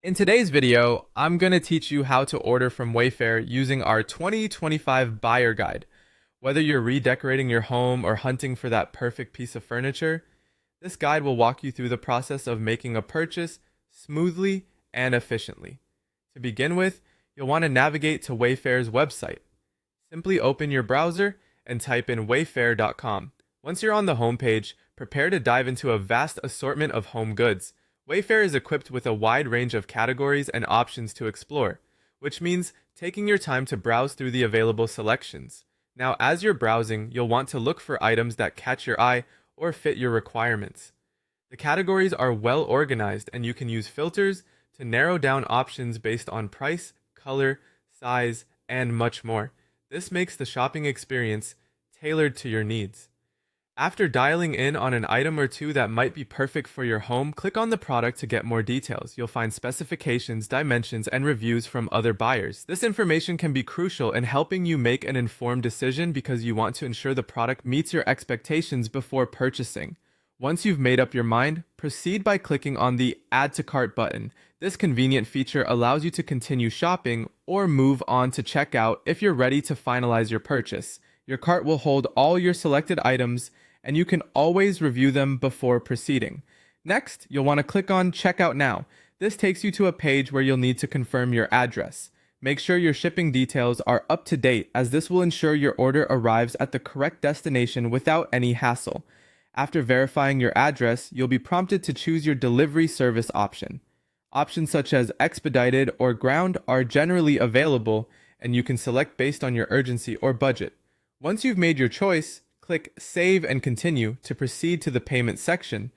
In today's video, I'm going to teach you how to order from Wayfair using our 2025 buyer guide. Whether you're redecorating your home or hunting for that perfect piece of furniture, this guide will walk you through the process of making a purchase smoothly and efficiently. To begin with, you'll want to navigate to Wayfair's website. Simply open your browser and type in wayfair.com. Once you're on the homepage, prepare to dive into a vast assortment of home goods. Wayfair is equipped with a wide range of categories and options to explore, which means taking your time to browse through the available selections. Now, as you're browsing, you'll want to look for items that catch your eye or fit your requirements. The categories are well organized, and you can use filters to narrow down options based on price, color, size, and much more. This makes the shopping experience tailored to your needs. After dialing in on an item or two that might be perfect for your home, click on the product to get more details. You'll find specifications, dimensions, and reviews from other buyers. This information can be crucial in helping you make an informed decision because you want to ensure the product meets your expectations before purchasing. Once you've made up your mind, proceed by clicking on the Add to Cart button. This convenient feature allows you to continue shopping or move on to checkout if you're ready to finalize your purchase. Your cart will hold all your selected items, and you can always review them before proceeding. Next, you'll want to click on Checkout Now. This takes you to a page where you'll need to confirm your address. Make sure your shipping details are up to date, as this will ensure your order arrives at the correct destination without any hassle. After verifying your address, you'll be prompted to choose your delivery service option. Options such as expedited or ground are generally available, and you can select based on your urgency or budget. Once you've made your choice, click Save and Continue to proceed to the payment section.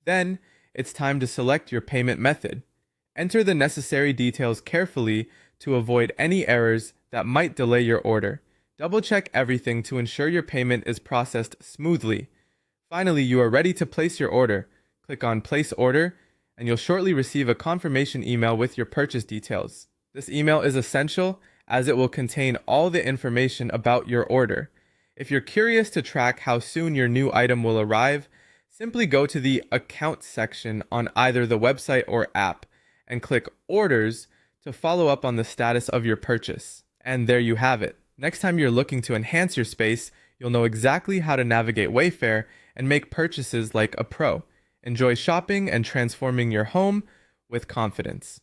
Then, it's time to select your payment method. Enter the necessary details carefully to avoid any errors that might delay your order. Double-check everything to ensure your payment is processed smoothly. Finally, you are ready to place your order. Click on Place Order, and you'll shortly receive a confirmation email with your purchase details. This email is essential as it will contain all the information about your order. If you're curious to track how soon your new item will arrive, simply go to the Account section on either the website or app and click Orders to follow up on the status of your purchase. And there you have it. Next time you're looking to enhance your space, you'll know exactly how to navigate Wayfair and make purchases like a pro. Enjoy shopping and transforming your home with confidence.